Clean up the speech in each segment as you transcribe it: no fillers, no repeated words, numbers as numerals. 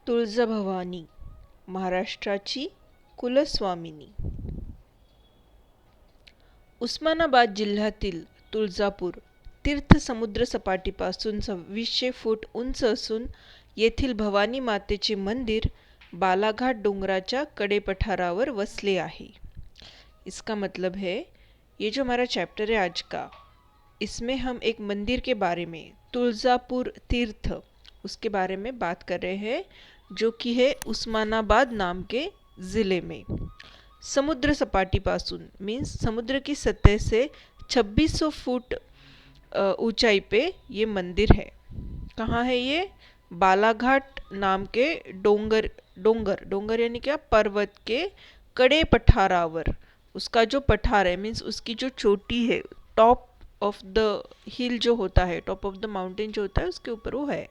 तुळजाभवानी महाराष्ट्राची कुलस्वामिनी. उस्मानाबाद जिल्ह्यातील तुळजापूर तीर्थ समुद्र सपाटीपासून 2600 फूट उंच असून येथील भवानी मातेचे मंदिर बालाघाट डोंगराच्या कडेपठारावर वसले आहे. इसका मतलब है, ये जो हमारा चैप्टर है आज का, इसमें हम एक मंदिर के बारे में, तुळजापुर तीर्थ, उसके बारे में बात कर रहे हैं, जो कि है उस्मानाबाद नाम के ज़िले में. समुद्र सपाटी पासून मीन्स समुद्र की सतह से 2600 फुट ऊंचाई पे ये मंदिर है. कहाँ है ये? बालाघाट नाम के डोंगर डोंगर डोंगर यानी क्या? पर्वत के कड़े पठारावर. उसका जो पठार है मीन्स उसकी जो चोटी है, टॉप ऑफ द हिल जो होता है, टॉप ऑफ द माउंटेन जो होता है, उसके ऊपर वो है.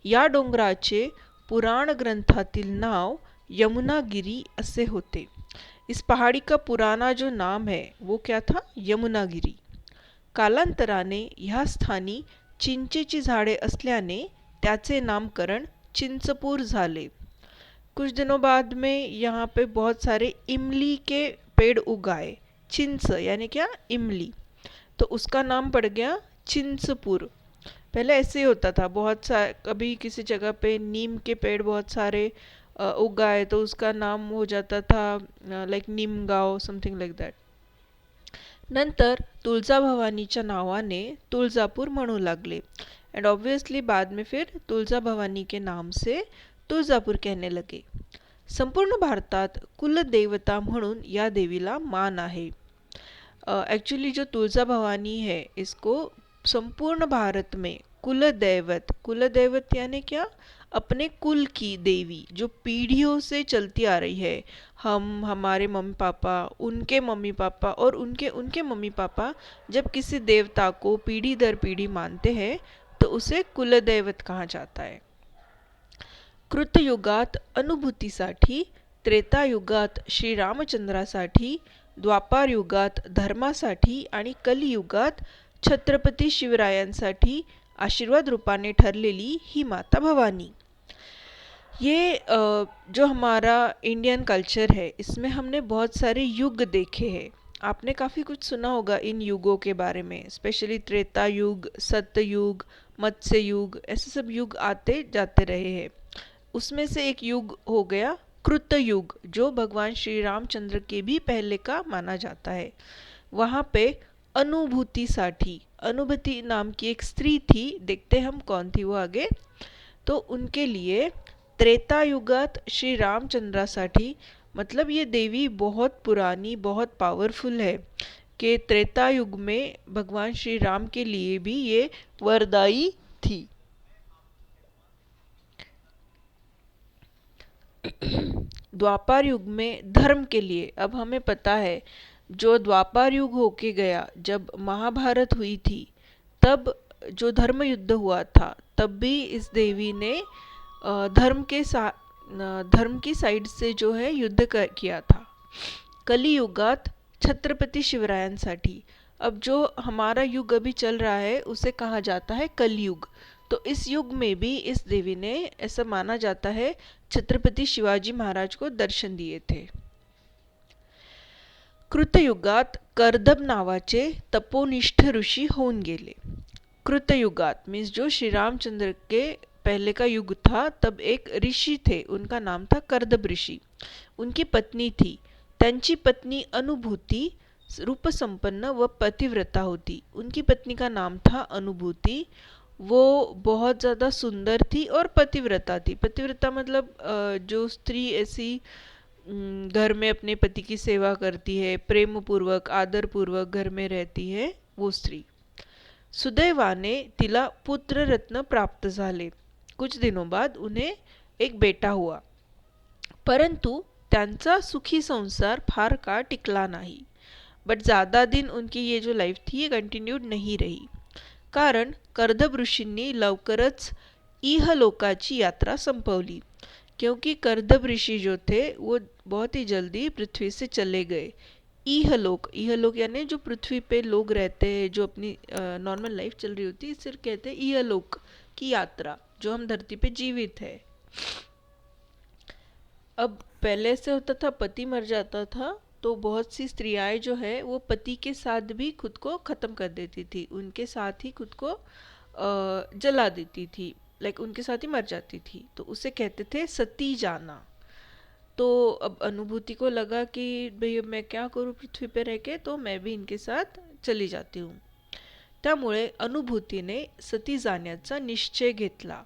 या डोंगराचे पुराण ग्रंथातील नाव यमुनागिरी असे होते. इस पहाड़ी का पुराना जो नाम है वो क्या था? यमुनागिरी. कालांतराने ह्या स्थानी चिंचेची झाडे असल्याने त्याचे नामकरण चिंचपूर झाले. कुछ दिनों बाद में यहाँ पे बहुत सारे इमली के पेड़ उगाए. चिंच यानी क्या? इमली. तो उसका नाम पड़ गया चिंचपुर. पहले ऐसे ही होता था, बहुत सा कभी किसी जगह पे नीम के पेड़ बहुत सारे उगाए तो उसका नाम हो जाता था लाइक नीमगाव, समथिंग लाइक दैट. नंतर तुळजाभवानीच्या नावाने तुळजापूर म्हणू लागले. एंड ऑब्वियसली बाद में फिर तुळजाभवानी के नाम से तुळजापूर कहने लगे. संपूर्ण भारतात कुलदेवता म्हणून या देवीला मान आहे. एक्चुअली जो तुळजाभवानी है, इसको संपूर्ण भारत में कुलदैवत, कुलदैवत यानी क्या? अपने कुल की देवी, जो पीढ़ियों से चलती आ रही है. हम, हमारे मम्मी पापा, उनके मम्मी पापा और उनके उनके मम्मी पापा जब किसी देवता को पीढ़ी दर पीढ़ी मानते हैं तो उसे कुलदैवत कहा जाता है. कृतयुगात अनुभूतीसाठी, त्रेतायुगात श्रीरामचंद्रासाठी, द्वापार युगात धर्मासाठी आणि कलियुगात छत्रपती शिवरायांसाठी आशीर्वाद रूपाने ठरलेली ही माता भवानी. ये जो हमारा इंडियन कल्चर है, इसमें हमने बहुत सारे युग देखे हैं. आपने काफ़ी कुछ सुना होगा इन युगों के बारे में, स्पेशली त्रेता युग, सतयुग, मत्स्य युग, ऐसे सब युग आते जाते रहे हैं. उसमें से एक युग हो गया कृतयुग, जो भगवान श्री रामचंद्र के भी पहले का माना जाता है. वहाँ पे अनुभूतिसाठी, अनुभूति नाम की एक स्त्री थी. देखते हम कौन थी वो आगे. तो उनके लिए त्रेता युगात श्री रामचंद्रासाठी, मतलब ये देवी बहुत पुरानी, बहुत पावरफुल है कि त्रेता युग में भगवान श्री राम के लिए भी ये वरदायी थी. द्वापर युग में धर्म के लिए, अब हमें पता है जो द्वापर युग होके गया, जब महाभारत हुई थी, तब जो धर्म युद्ध हुआ था, तब भी इस देवी ने धर्म की साइड से जो है युद्ध किया था. कलियुगात छत्रपति शिवरायांसाठी, अब जो हमारा युग अभी चल रहा है उसे कहा जाता है कलयुग. तो इस युग में भी इस देवी ने, ऐसा माना जाता है, छत्रपति शिवाजी महाराज को दर्शन दिए थे. कृतयुगात कर्दब नावाचे तपोनिष्ठ ऋषी होऊन गेले. कृतयुगात मीन्स जो श्री रामचंद्र के पहले का युग था, तब एक ऋषि थे, उनका नाम था कर्दब ऋषि. उनकी पत्नी थी. त्यांची पत्नी अनुभूति रूपसंपन्न व पतिव्रता होती. उनकी पत्नी का नाम था अनुभूति. वो बहुत ज़्यादा सुंदर थी और पतिव्रता थी. पतिव्रता मतलब जो स्त्री ऐसी घर में अपने पति की सेवा करती है, प्रेम पूर्वक, आदर पूर्वक घर में रहती है, वो स्त्री. सुदैवाने तिला पुत्र रत्न प्राप्त झाले. कुछ दिनों बाद उन्हें एक बेटा हुआ. परंतु त्यांचा सुखी संसार फार काळ टिकला नाही. बट ज़्यादा दिन उनकी ये जो लाइफ थी ये कंटिन्यूड नहीं रही. कारण कर्दब ऋषींनी लवकरच इहलोकाची यात्रा संपवली. क्योंकि कर्दब ऋषि जो थे वो बहुत ही जल्दी पृथ्वी से चले गए. इहलोक, इहलोक यानी जो पृथ्वी पे लोग रहते हैं, जो अपनी नॉर्मल लाइफ चल रही होती है, सिर्फ कहते हैं इहलोक की यात्रा, जो हम धरती पे जीवित है, अब पहले से होता था, पति मर जाता था तो बहुत सी स्त्रियाएं जो है वो पति के साथ भी खुद को ख़त्म कर देती थी, उनके साथ ही खुद को जला देती थी, लाइक उनके साथ ही मर जाती थी, तो उसे कहते थे सती जाना। तो अब अनुभूति को लगा कि भाई अब मैं क्या करूँ पृथ्वी पे रह के, तो मैं भी इनके साथ चली जाती हूँ। त्यामुळे अनुभूतीने सती जाण्याचा निश्चय घेतला,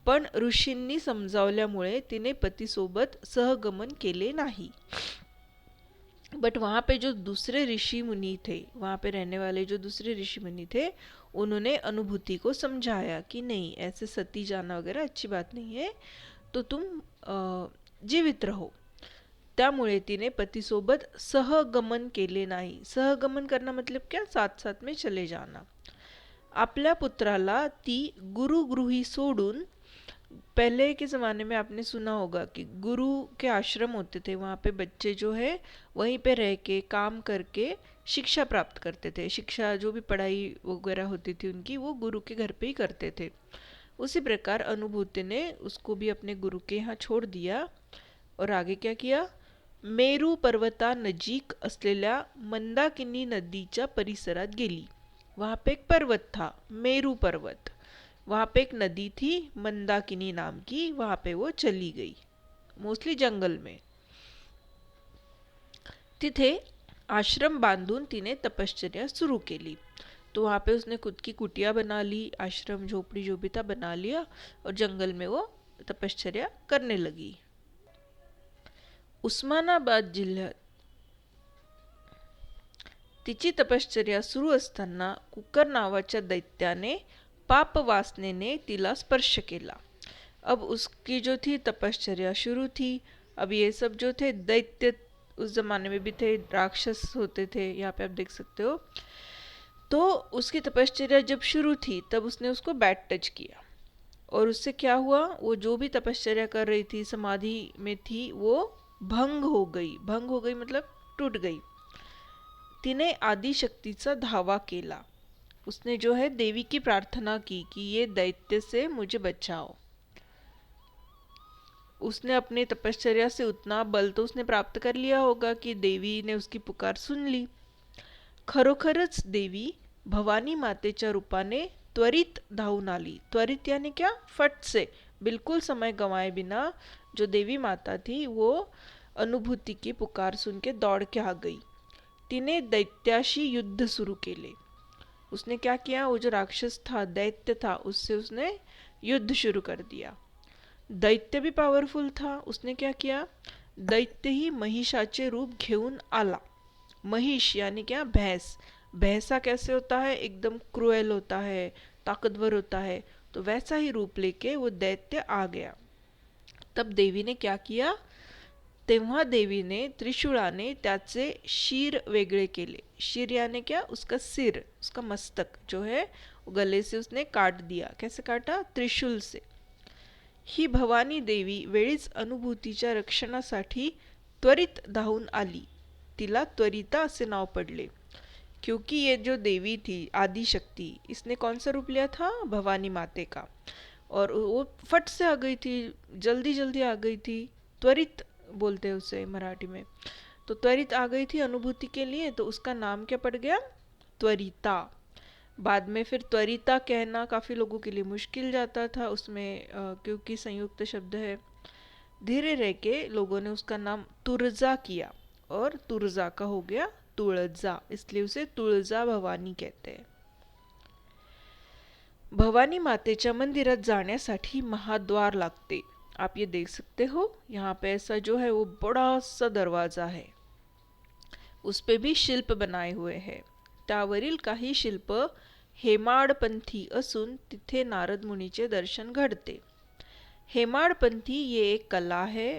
पण ऋषींनी समजावल्यामुळे तिने पतीसोबत सहगमन केले नहीं। बट वहाँ पे जो दूसरे ऋषि मुनि थे, वहाँ पे रहने वाले जो दूसरे ऋषि मुनि थे, उन्होंने अनुभूति को समझाया कि नहीं, ऐसे सती जाना वगैरह अच्छी बात नहीं है, तो तुम जीवित रहो। त्यामुळे तिने पतीसोबत सहगमन केले नाही। सहगमन करना मतलब क्या, साथ साथ में चले जाना। आपल्या पुत्राला ती गुरुगृही सोडून, पहले के ज़माने में आपने सुना होगा कि गुरु के आश्रम होते थे, वहाँ पे बच्चे जो है वहीं पे रह के काम करके शिक्षा प्राप्त करते थे। शिक्षा जो भी पढ़ाई वगैरह होती थी उनकी, वो गुरु के घर पे ही करते थे। उसी प्रकार अनुभूति ने उसको भी अपने गुरु के यहाँ छोड़ दिया और आगे क्या किया, मेरू पर्वता नजीक असलेल्या मंदाकिनी नदीच्या परिसरात गेली। वहाँ पे एक पर्वत था, मेरू पर्वत, वहाँ पे एक नदी थी मंदाकिनी नाम की, वहाँ पे वो चली गई, मोस्टली जंगल में। तिथे आश्रम बांधून तिने तपश्चर्या सुरू केली। तो वहाँ पे उसने खुद की कुटिया बना ली, आश्रम झोपड़ी जो भी था बना लिया, और जंगल में वो तपश्चर्या करने लगी। उस्मानाबाद जिल्ह्यात तिची तपश्चर्या सुरू असताना कुकर नावाच्या दैत्याने पाप वासनेने तिला स्पर्श केला। अब उसकी जो थी तपश्चर्या शुरू थी। अब ये सब जो थे दैत्य उस जमाने में भी थे, राक्षस होते थे, यहाँ पे आप देख सकते हो। तो उसकी तपश्चर्या जब शुरू थी तब उसने उसको बैड टच किया, और उससे क्या हुआ, वो जो भी तपश्चर्या कर रही थी, समाधि में थी, वो भंग हो गई। भंग हो गई मतलब टूट गई। तिने आदि शक्तीचा धावा केला। उसने जो है देवी की प्रार्थना की कि ये दैत्य से मुझे बचाओ। उसने अपनी तपश्चर्या से उतना बल तो उसने प्राप्त कर लिया होगा कि देवी ने उसकी पुकार सुन ली। खरोखरच देवी भवानी मातेच्या रूपाने त्वरित धावून आली। त्वरित यानी क्या, फट से, बिल्कुल समय गंवाए बिना जो देवी माता थी वो अनुभूति की पुकार सुन के दौड़ के आ गई। तिने दैत्याशी युद्ध सुरू केले। उसने क्या किया, वो जो राक्षस था, दैत्य था, उससे उसने युद्ध शुरू कर दिया। दैत्य भी पावरफुल था। उसने क्या किया, दैत्य ही महिषाचे रूप घेऊन आला। महिष यानी क्या, भैंस। भैंसा कैसे होता है, एकदम क्रूएल होता है, ताकतवर होता है, तो वैसा ही रूप लेके वो दैत्य आ गया। तब देवी ने क्या किया, तेव्हा देवीने त्रिशूळाने त्याचे शीर वेगळे केले। शीर यानी क्या, उसका सिर, उसका मस्तक जो है वो गले से उसने काट दिया। कैसे काटा, त्रिशूल से। ही भवानी देवी वेळीच अनुभूतीच्या रक्षणासाठी त्वरित धावून आली। तिला त्वरिता असे नाव पडले, क्योंकि ये जो देवी थी आदि शक्ति, इसने कौन सा रूप लिया था, भवानी माते का, और वो फट से आ गई थी, जल्दी जल्दी आ गई थी। त्वरित बोलते हैं उसे मराठी में। तो त्वरित आ गई थी अनुभूति के लिए, तो उसका नाम क्या पड़ गया, त्वरिता। बाद में फिर त्वरिता कहना काफ़ी लोगों के लिए मुश्किल जाता था उसमें, क्योंकि संयुक्त शब्द है। धीरे रह के लोगों ने उसका नाम तुरजा किया, और तुरजा का हो गया तुळजा, इसलिए उसे तुळजा भवानी कहते हैं। भवानी मातेच्या मंदिरात जाण्यासाठी महाद्वार लागते। आप ये देख सकते हो, यहाँ पे ऐसा जो है वो बड़ा सा दरवाजा है, उस पे भी शिल्प बनाए हुए हैं। त्यावरील काही शिल्प हेमाडपंथी असून तिथे नारद मुनीचे दर्शन घडते। हेमाडपंथी ये एक कला है,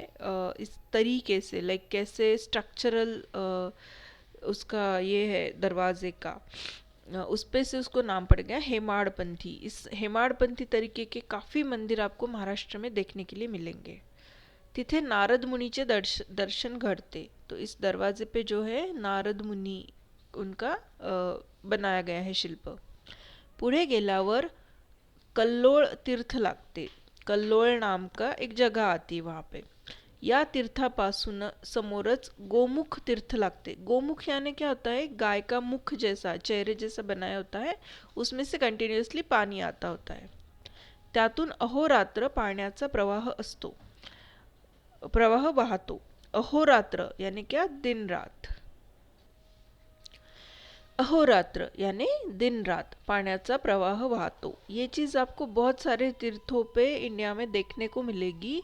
इस तरीके से, लाइक कैसे स्ट्रक्चरल उसका ये है दरवाजे का, उस पे से उसको नाम पड़ गया हेमाडपंथी। इस हेमाडपंथी तरीके के काफ़ी मंदिर आपको महाराष्ट्र में देखने के लिए मिलेंगे। तिथे नारद मुनीचे दर्शन घडते, तो इस दरवाजे पे जो है नारद मुनी उनका बनाया गया है शिल्प। पुढे गेल्यावर कल्लोळ तीर्थ लागते। कल्लोळ नाम का एक जगह आती है वहाँ पे। या तीर्थापासून समोरच गोमुख तीर्थ लागते। गोमुख यानी क्या होता है, गाय का मुख जैसा, चेहरे जैसा बनाया होता है, उसमें से कंटिन्यूअसली पानी आता होता है। त्यातून अहोरात्र पाण्याचा प्रवाह वाहतो। अहोरात्र यानी क्या, दिन रात। अहोरात्र यानी दिन रात पाण्याचा प्रवाह वाहतो। ये चीज़ आपको बहुत सारे तीर्थों पे इंडिया में देखने को मिलेगी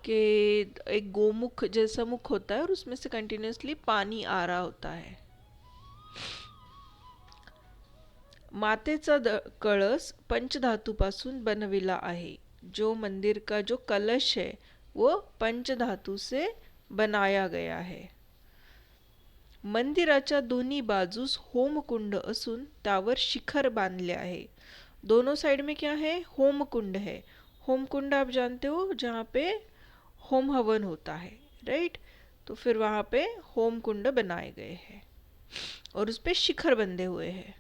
कि एक गोमुख जैसा मुख होता है और उसमें से कंटिन्यूअसली पानी आ रहा होता है। मातेचा कळस पंचधातूपासून बनविला आहे। जो मंदिर का जो कलश है वो पंचधातु से बनाया गया है। मंदिराच्या दोन्ही बाजूस होमकुंड असून त्यावर शिखर बांधले आहे। दोनों साइड में क्या है, होमकुंड है। होमकुंड आप जानते हो, जहाँ पे होम हवन होता है, राइट। तो फिर वहाँ पे होमकुंड बनाए गए हैं और उस पे शिखर बंधे हुए हैं।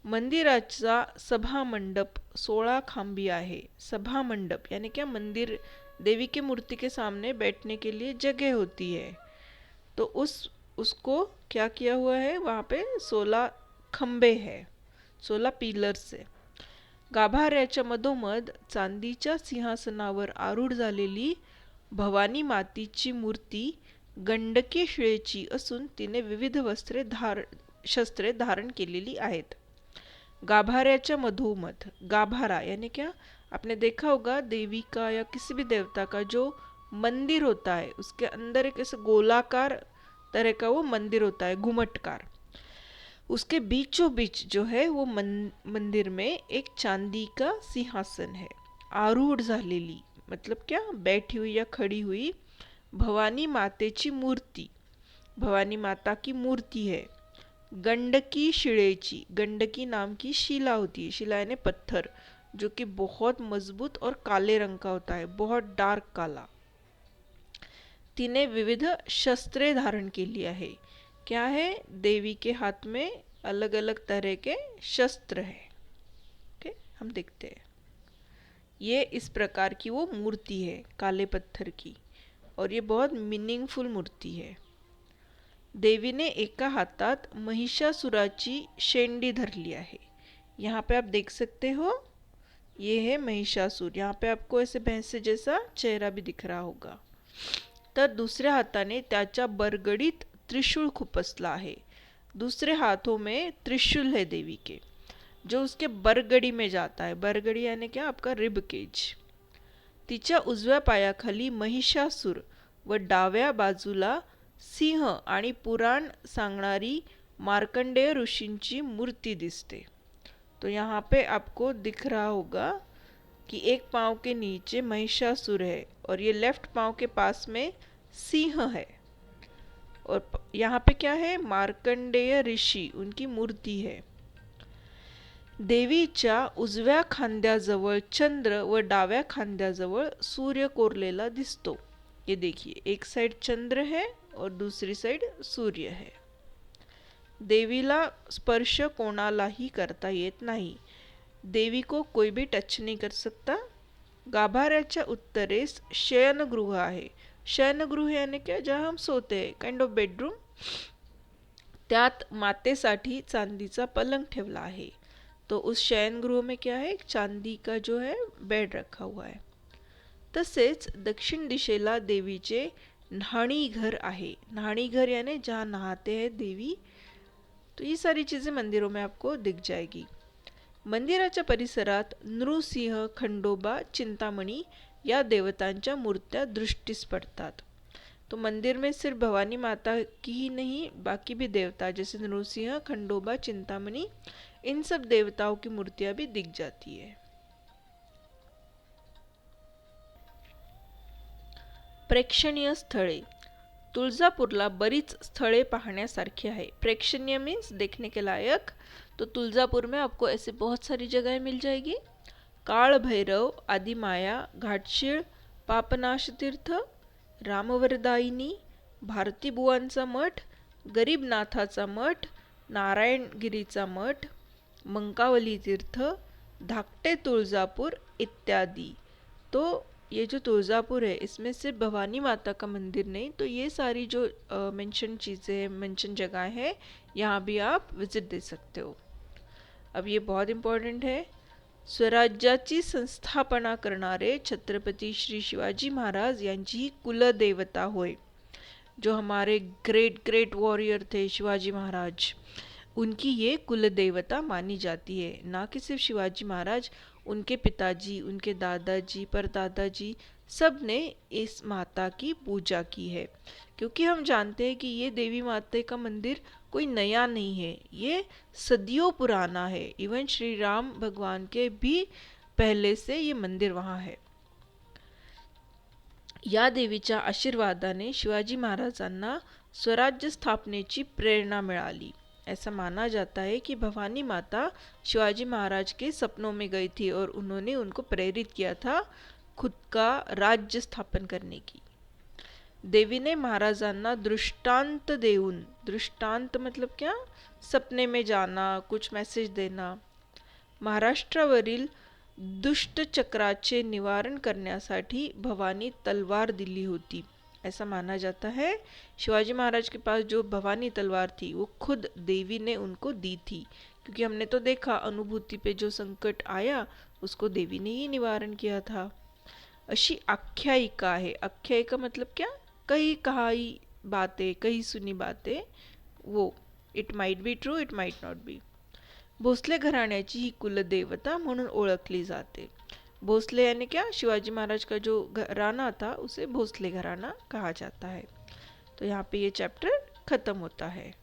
मंदिराचा सभा मंडप 16 खांबी आहे। सभा मंडप यानी क्या, मंदिर देवी के मूर्ति के सामने बैठने के लिए जगह होती है, तो उसको क्या किया हुआ है, वहाँ पे 16 खंबे हैं, 16 पिलर्स है। गाभाऱ्याच्या मधोमध चांदीच्या सिंहासनावर आरूढ झालेली भवानी मातीची मूर्ती गंडकी शिळेची असून तिने विविध शस्त्रे धारण केलेली आहेत। गाभाऱ्याच्या मधोमध, गाभारा यानी क्या, आपने देखा होगा देवी का या किसी भी देवता का जो मंदिर होता है उसके अंदर एक ऐसे गोलाकार तरह का वो मंदिर होता है, घुमटकार। उसके बीचों बीच जो है वो मंदिर में एक चांदी का सिंहासन है। आरूढ़ झालेली मतलब क्या, बैठी हुई या खड़ी हुई भवानी मातेची मूर्ति, भवानी माता की मूर्ति है। गंडकी शिळेची, गंडकी नाम की शिला होती है, शिला यानी पत्थर, जो कि बहुत मजबूत और काले रंग का होता है, बहुत डार्क काला। तिने विविध शस्त्रे धारण के लिया है। क्या है, देवी के हाथ में अलग अलग तरह के शस्त्र हैं। ओके, हम देखते हैं। ये इस प्रकार की वो मूर्ति है काले पत्थर की, और ये बहुत मीनिंगफुल मूर्ति है। देवीने एका हातात महिषासुराची शेंडी धरली आहे। यहाँ पे आप देख सकते हो, ये है महिषासुर। यहाँ पे आपको ऐसे भैंसे जैसा चेहरा भी दिख रहा होगा। तर दुसऱ्या हाताने त्याच्या बरगडीत त्रिशूल खुपसला आहे। दूसरे हाथों में त्रिशूल है देवी के, जो उसके बरगडी में जाता है। बरगडी यानी क्या, आपका रिब केज। तिच्या उजव्या पायाखाली महिषासुर व डाव्या बाजूला सिंह आणि पुराण सांगणारी मार्कंडेय ऋषींची मूर्ति दिसते। तो यहाँ पे आपको दिख रहा होगा कि एक पाँव के नीचे महिषासुर है और ये लेफ्ट पाँव के पास में सिंह है, और यहाँ पे क्या है, मार्कंडेय ऋषि, उनकी मूर्ति है। देवीच्या उजव्या खांद्याजवळ चंद्र व डाव्या खांद्याजवळ सूर्य कोरलेला दिसतो। ये देखिए, एक साइड चंद्र है और दूसरी साइड सूर्य है। देवीला स्पर्श कोणालाही करता येत नाही। देवी को कोई भी टच नहीं कर सकता। गाभाऱ्याच्या उत्तरेस शयनगृह आहे। शयनगृह यानी क्या, जहाँ हम सोते हैं, काइंड ऑफ बेडरूम। त्यात मातेसाठी चांदीचा पलंग ठेवला आहे। तो उस शयनगृह में क्या है, एक चांदी का जो है बेड रखा हुआ है। तसेच दक्षिण दिशेला देवीचे न्हाणी घर आहे। न्हाणी घर यानी जहाँ नहाते हैं देवी। तो ये सारी चीज़ें मंदिरों में आपको दिख जाएगी। मंदिराच्या परिसरात नृसिंह, खंडोबा, चिंतामणी या देवतांच्या मूर्त्या दृष्टीस पड़तात। तो मंदिर में सिर्फ भवानी माता की ही नहीं, बाकी भी देवता जैसे नृसिंह, खंडोबा, चिंतामणी, इन सब देवताओं की मूर्तियां भी दिख जाती है। प्रेक्षणीय स्थळे। तुळजापूरला बरीच स्थळे पाहण्यासारखी आहे। प्रेक्षणीय मीन्स देखने के लायक। तो तुलजापुर में आपको ऐसे बहुत सारी जगह मिल जाएगी। काल भैरव, आदिमाया, घाटशीळ, पापनाश तीर्थ, रामवरदायिनी, भारती बुवांचा मठ, गरीबनाथाचा मठ, नारायणगिरीचा मठ, मंकावली तीर्थ, धाकटे तुळजापूर इत्यादी तो ये जो तुळजापुर है इसमें सिर्फ भवानी माता का मंदिर नहीं, तो ये सारी जो मेंशन चीज़ें, मेंशन जगह है, यहाँ भी आप विजिट दे सकते हो। अब ये बहुत इम्पॉर्टंट है, स्वराज्याची संस्थापना करणारे छत्रपती श्री शिवाजी महाराज यांची ही कुलदेवता होय। जो हमारे ग्रेट ग्रेट वॉरियर थे शिवाजी महाराज, उनकी ये कुल देवता मानी जाती है। ना कि सिर्फ शिवाजी महाराज, उनके पिताजी, उनके दादाजी, परदादाजी, सब ने इस माता की पूजा की है। क्योंकि हम जानते हैं कि ये देवी माता का मंदिर कोई नया नहीं है, ये सदियों पुराना है। इवन श्री राम भगवान के भी पहले से ये मंदिर वहाँ है। या देवीच्या आशीर्वादाने शिवाजी महाराजांना स्वराज्य स्थापनेची प्रेरणा मिळाली। ऐसा माना जाता है कि भवानी माता शिवाजी महाराज के सपनों में गई थी और उन्होंने उनको प्रेरित किया था खुद का राज्य स्थापन करने की। देवी ने महाराजांना दृष्टांत देऊन, दृष्टांत मतलब क्या, सपने में जाना, कुछ मैसेज देना, महाराष्ट्रावरील दुष्ट चक्राचे निवारण करण्यासाठी भवानी तलवार दिली होती। ऐसा माना जाता है शिवाजी महाराज के पास जो भवानी तलवार थी वो खुद देवी ने उनको दी थी, क्योंकि हमने तो देखा अनुभूति पे जो संकट आया उसको देवी ने ही निवारण किया था। अशी आख्यायिका है। आख्यायिका मतलब क्या, कई कहाई बातें, कई सुनी बातें, वो it might be true, it might not be. Bhosale घराण्याची ही कुलदेवता म्हणून ओळखली जाते। भोसले यानी क्या, शिवाजी महाराज का जो घराना था उसे भोसले घराना कहा जाता है। तो यहाँ पे ये चैप्टर खत्म होता है।